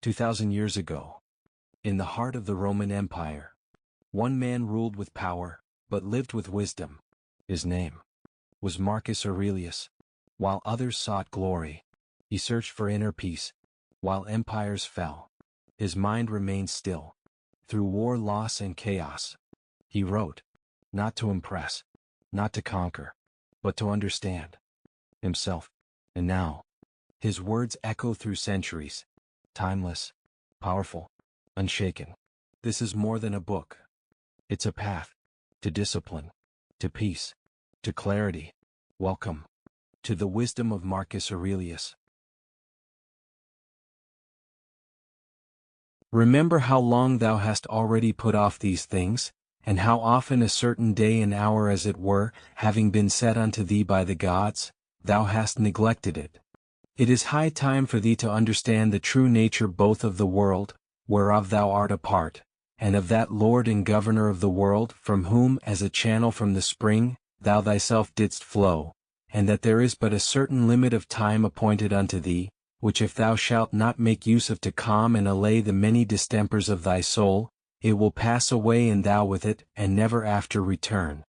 2,000 years ago, in the heart of the Roman Empire, one man ruled with power, but lived with wisdom. His name was Marcus Aurelius. While others sought glory, he searched for inner peace. While empires fell, his mind remained still. Through war, loss, and chaos, he wrote, not to impress, not to conquer, but to understand himself. And now, his words echo through centuries, timeless, powerful, unshaken. This is more than a book. It's a path to discipline, to peace, to clarity. Welcome to the wisdom of Marcus Aurelius. Remember how long thou hast already put off these things, and how often a certain day and hour as it were, having been set unto thee by the gods, thou hast neglected it. It is high time for thee to understand the true nature both of the world, whereof thou art a part, and of that Lord and Governor of the world, from whom, as a channel from the spring, thou thyself didst flow, and that there is but a certain limit of time appointed unto thee, which if thou shalt not make use of to calm and allay the many distempers of thy soul, it will pass away and thou with it, and never after return.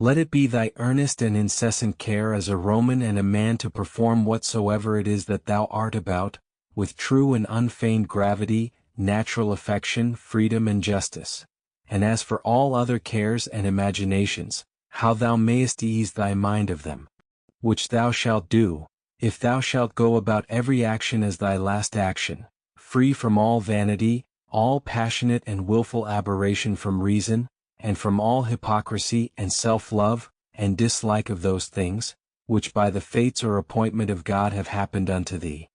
Let it be thy earnest and incessant care as a Roman and a man to perform whatsoever it is that thou art about, with true and unfeigned gravity, natural affection, freedom and justice. And as for all other cares and imaginations, how thou mayest ease thy mind of them. Which thou shalt do, if thou shalt go about every action as thy last action, free from all vanity, all passionate and wilful aberration from reason, and from all hypocrisy and self-love, and dislike of those things, which by the fates or appointment of God have happened unto thee.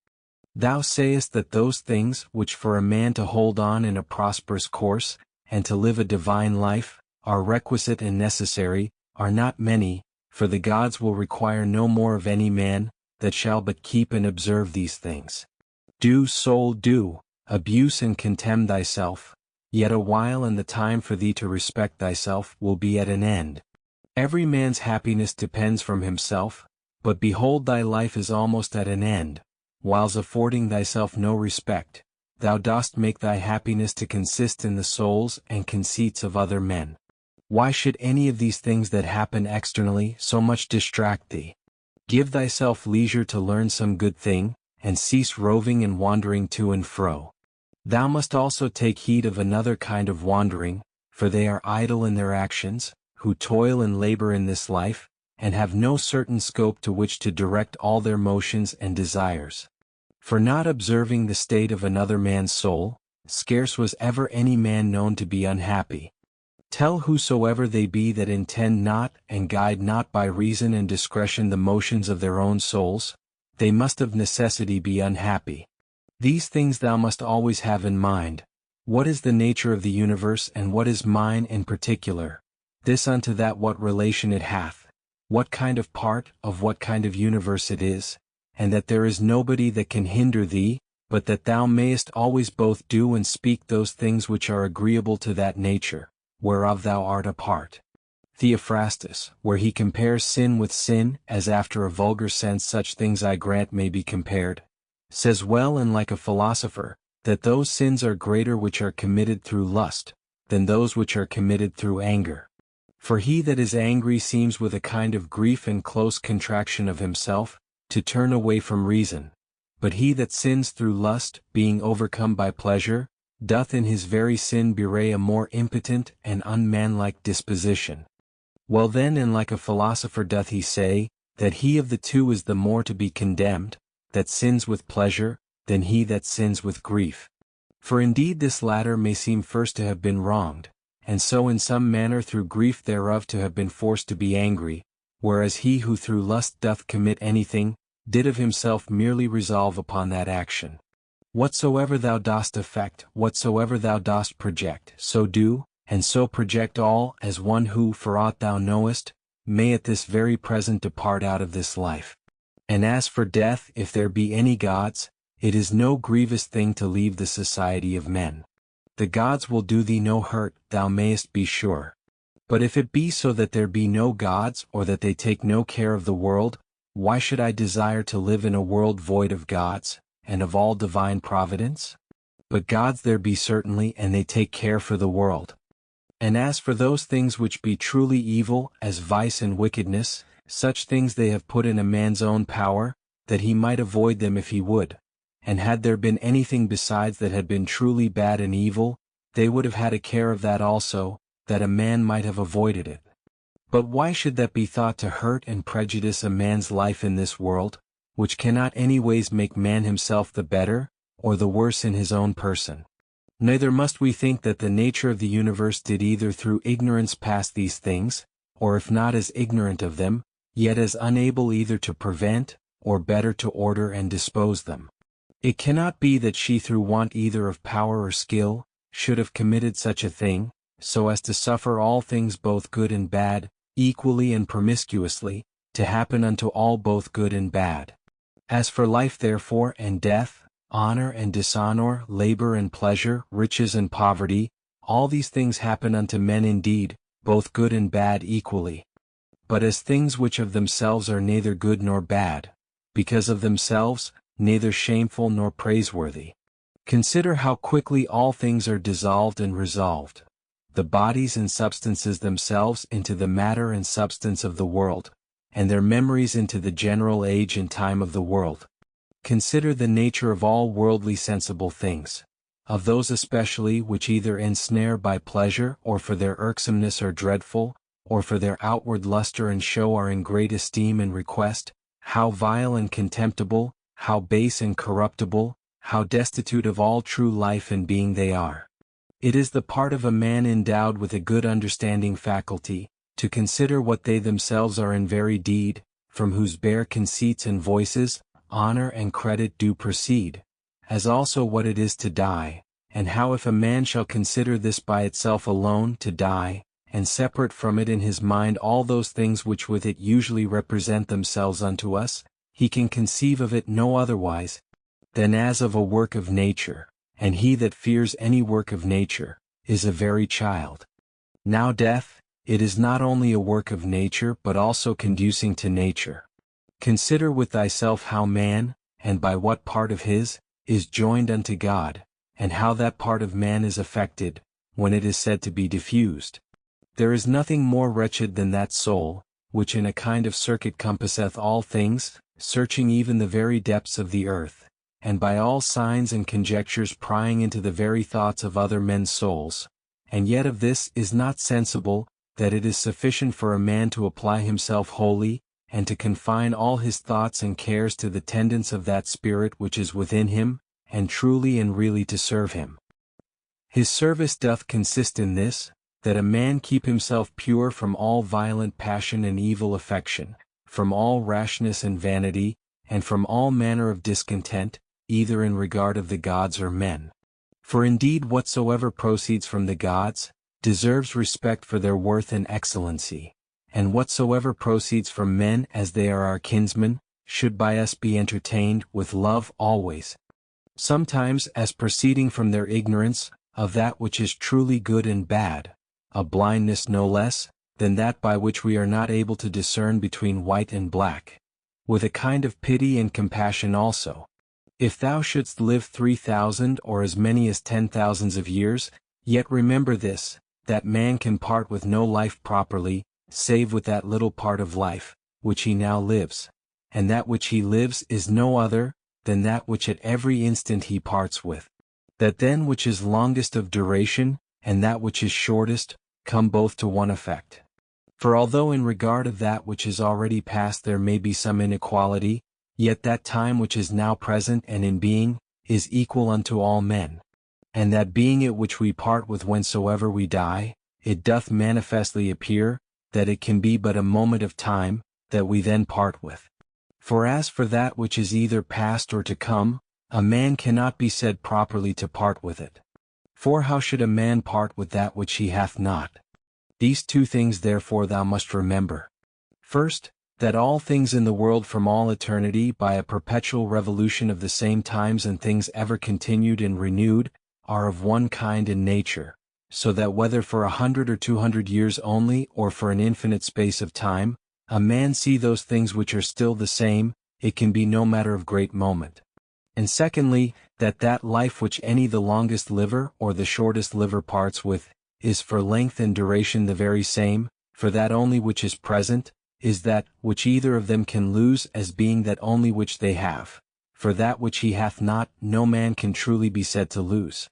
Thou sayest that those things which for a man to hold on in a prosperous course, and to live a divine life, are requisite and necessary, are not many, for the gods will require no more of any man, that shall but keep and observe these things. Do, soul, do, abuse and contemn thyself, yet a while and the time for thee to respect thyself will be at an end. Every man's happiness depends from himself, but behold thy life is almost at an end, whiles affording thyself no respect, thou dost make thy happiness to consist in the souls and conceits of other men. Why should any of these things that happen externally so much distract thee? Give thyself leisure to learn some good thing, and cease roving and wandering to and fro. Thou must also take heed of another kind of wandering, for they are idle in their actions, who toil and labor in this life, and have no certain scope to which to direct all their motions and desires. For not observing the state of another man's soul, scarce was ever any man known to be unhappy. Tell whosoever they be that intend not and guide not by reason and discretion the motions of their own souls, they must of necessity be unhappy. These things thou must always have in mind. What is the nature of the universe and what is mine in particular? This unto that what relation it hath, what kind of part of what kind of universe it is, and that there is nobody that can hinder thee, but that thou mayest always both do and speak those things which are agreeable to that nature, whereof thou art a part. Theophrastus, where he compares sin with sin, as after a vulgar sense such things I grant may be compared, says well and like a philosopher, that those sins are greater which are committed through lust, than those which are committed through anger. For he that is angry seems with a kind of grief and close contraction of himself, to turn away from reason. But he that sins through lust, being overcome by pleasure, doth in his very sin bewray a more impotent and unmanlike disposition. Well then and like a philosopher doth he say, that he of the two is the more to be condemned, that sins with pleasure, than he that sins with grief. For indeed this latter may seem first to have been wronged, and so in some manner through grief thereof to have been forced to be angry, whereas he who through lust doth commit anything, did of himself merely resolve upon that action. Whatsoever thou dost effect, whatsoever thou dost project, so do, and so project all, as one who, for aught thou knowest, may at this very present depart out of this life. And as for death, if there be any gods, it is no grievous thing to leave the society of men. The gods will do thee no hurt, thou mayest be sure. But if it be so that there be no gods, or that they take no care of the world, why should I desire to live in a world void of gods, and of all divine providence? but God's there be certainly, and they take care for the world. And as for those things which be truly evil, as vice and wickedness, such things they have put in a man's own power, that he might avoid them if he would. And had there been anything besides that had been truly bad and evil, they would have had a care of that also, that a man might have avoided it. But why should that be thought to hurt and prejudice a man's life in this world, which cannot anyways make man himself the better, or the worse in his own person? Neither must we think that the nature of the universe did either through ignorance pass these things, or if not as ignorant of them, yet as unable either to prevent, or better to order and dispose them. It cannot be that she through want either of power or skill, should have committed such a thing, so as to suffer all things both good and bad, equally and promiscuously, to happen unto all both good and bad. As for life therefore and death, honor and dishonor, labor and pleasure, riches and poverty, all these things happen unto men indeed, both good and bad equally. But as things which of themselves are neither good nor bad, because of themselves, neither shameful nor praiseworthy. Consider how quickly all things are dissolved and resolved, the bodies and substances themselves into the matter and substance of the world, and their memories into the general age and time of the world. Consider the nature of all worldly sensible things, of those especially which either ensnare by pleasure or for their irksomeness are dreadful, or for their outward luster and show are in great esteem and request, how vile and contemptible, how base and corruptible, how destitute of all true life and being they are. It is the part of a man endowed with a good understanding faculty, to consider what they themselves are in very deed, from whose bare conceits and voices, honor and credit do proceed, as also what it is to die, and how if a man shall consider this by itself alone to die, and separate from it in his mind all those things which with it usually represent themselves unto us, he can conceive of it no otherwise than as of a work of nature, and he that fears any work of nature, is a very child. Now death, it is not only a work of nature but also conducing to nature. Consider with thyself how man, and by what part of his, is joined unto God, and how that part of man is affected, when it is said to be diffused. There is nothing more wretched than that soul, which in a kind of circuit compasseth all things, searching even the very depths of the earth, and by all signs and conjectures prying into the very thoughts of other men's souls, and yet of this is not sensible, that it is sufficient for a man to apply himself wholly, and to confine all his thoughts and cares to the tendance of that spirit which is within him, and truly and really to serve him. His service doth consist in this, that a man keep himself pure from all violent passion and evil affection, from all rashness and vanity, and from all manner of discontent, either in regard of the gods or men. For indeed whatsoever proceeds from the gods, deserves respect for their worth and excellency, and whatsoever proceeds from men as they are our kinsmen, should by us be entertained with love always. Sometimes as proceeding from their ignorance, of that which is truly good and bad, a blindness no less, than that by which we are not able to discern between white and black, with a kind of pity and compassion also. If thou shouldst live 3,000 or as many as 10,000 of years, yet remember this, that man can part with no life properly, save with that little part of life, which he now lives, and that which he lives is no other, than that which at every instant he parts with. That then which is longest of duration, and that which is shortest, come both to one effect. For although in regard of that which is already past there may be some inequality, yet that time which is now present and in being, is equal unto all men. And that being it which we part with whensoever we die, it doth manifestly appear, that it can be but a moment of time, that we then part with. For as for that which is either past or to come, a man cannot be said properly to part with it. For how should a man part with that which he hath not? These two things therefore thou must remember. First, that all things in the world from all eternity by a perpetual revolution of the same times and things ever continued and renewed, are of one kind and nature, so that whether for 100 or 200 years only or for an infinite space of time, a man see those things which are still the same, it can be no matter of great moment. And secondly, that life which any the longest liver or the shortest liver parts with, is for length and duration the very same, for that only which is present, is that which either of them can lose as being that only which they have. For that which he hath not, no man can truly be said to lose.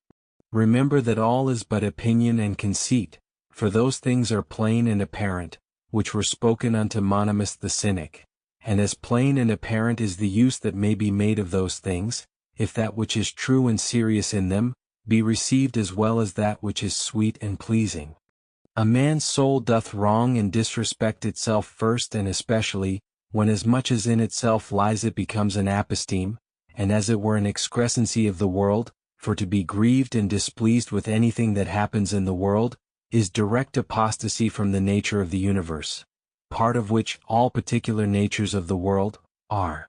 Remember that all is but opinion and conceit, for those things are plain and apparent, which were spoken unto Monimus the Cynic. And as plain and apparent is the use that may be made of those things, if that which is true and serious in them, be received as well as that which is sweet and pleasing. A man's soul doth wrong and disrespect itself first and especially, when as much as in itself lies it becomes an aposteme, and as it were an excrescency of the world, for to be grieved and displeased with anything that happens in the world, is direct apostasy from the nature of the universe, part of which all particular natures of the world are.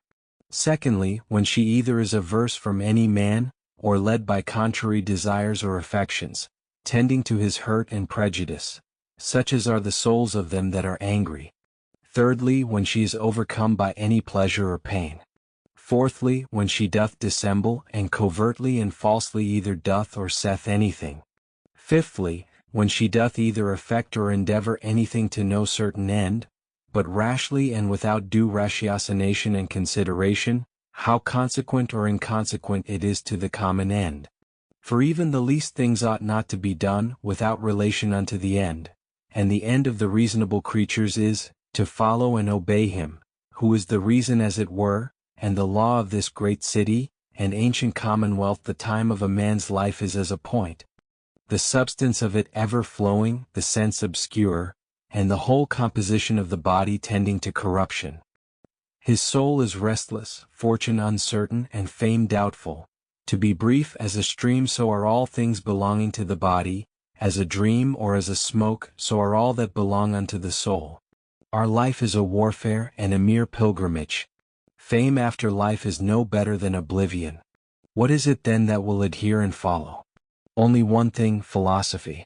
Secondly, when she either is averse from any man, or led by contrary desires or affections, tending to his hurt and prejudice, such as are the souls of them that are angry. Thirdly, when she is overcome by any pleasure or pain. Fourthly, when she doth dissemble and covertly and falsely either doth or saith anything. Fifthly, when she doth either affect or endeavor anything to no certain end, but rashly and without due ratiocination and consideration, how consequent or inconsequent it is to the common end. For even the least things ought not to be done without relation unto the end, and the end of the reasonable creatures is, to follow and obey him, who is the reason as it were, and the law of this great city, and ancient commonwealth. The time of a man's life is as a point, the substance of it ever flowing, the sense obscure, and the whole composition of the body tending to corruption. His soul is restless, fortune uncertain, and fame doubtful. To be brief, as a stream so are all things belonging to the body, as a dream or as a smoke so are all that belong unto the soul. Our life is a warfare and a mere pilgrimage. Fame after life is no better than oblivion. What is it then that will adhere and follow? Only one thing, philosophy.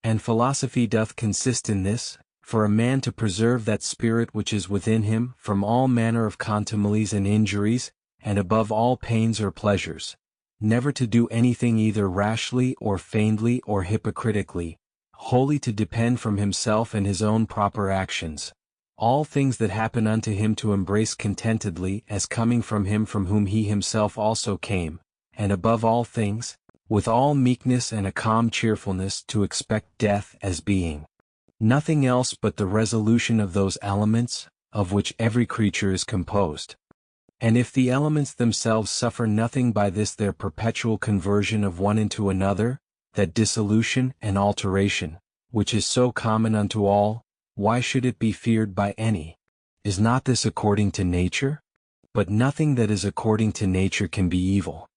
And philosophy doth consist in this, for a man to preserve that spirit which is within him from all manner of contumelies and injuries, and above all pains or pleasures, never to do anything either rashly or feignedly or hypocritically, wholly to depend from himself and his own proper actions, all things that happen unto him to embrace contentedly as coming from him from whom he himself also came, and above all things, with all meekness and a calm cheerfulness to expect death as being nothing else but the resolution of those elements, of which every creature is composed. And if the elements themselves suffer nothing by this their perpetual conversion of one into another, that dissolution and alteration, which is so common unto all, why should it be feared by any? Is not this according to nature? But nothing that is according to nature can be evil.